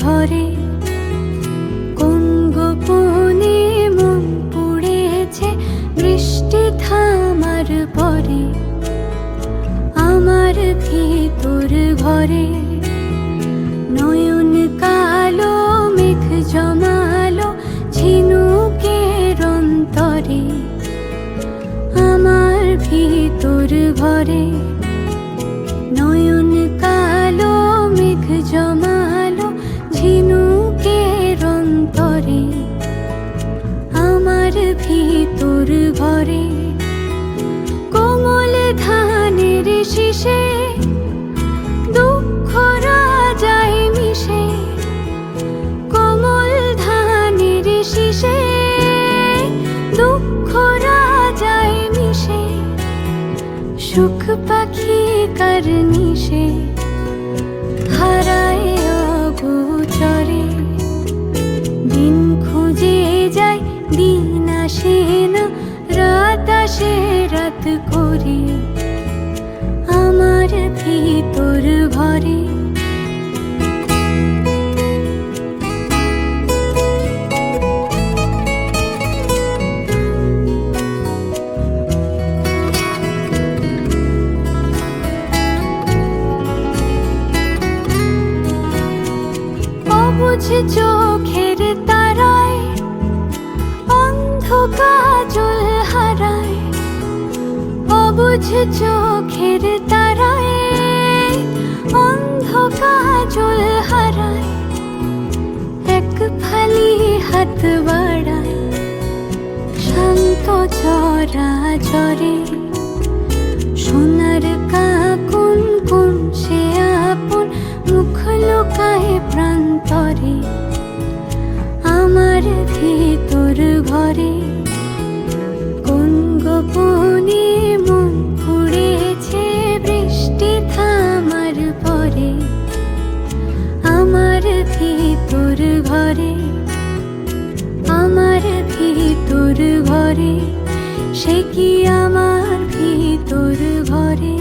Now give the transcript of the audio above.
ঘরে কোন গোপনে মন পুড়েছে বৃষ্টি থামার পরে। আমার ভিতর ঘরে নয়ন কালো মেঘ জমালো ঝিনুকের অন্তরে। আমার ভিতর ঘরে নয়ন কালো মেঘ জমালো ঝিনুকের অন্তরে। আমার ভিতর ঘরে কোমল ধানের শীষে দুঃখ রাজায় মিশে। কোমল ধানের শীষে দুঃখ রাজায় মিশে। সুখ পাখি কার নিশে হারায় অগোচরে। দিন খুঁজে যায় দিন আসে না, রাত আসে রাত করে। আমার ভিতর ঘরে অবুঝ চোখের তারায় অন্ধ কাজল হারায়। অবুঝ চোখের তারায় অন্ধ কাজল হারায়। এক ফালি হাত বাড়ায় শান্ত চরাচরে। সোনার কাকুন কোন সে আপন মুখ লুকায় প্রান্তরে। আমার ভিতর ঘরে কোন গোপনে মন পুড়েছে বৃষ্টি থামার পরে। আমার ভিতর ঘরে আমার ভিতর ঘরে সে কি আমার ভিতর ঘরে।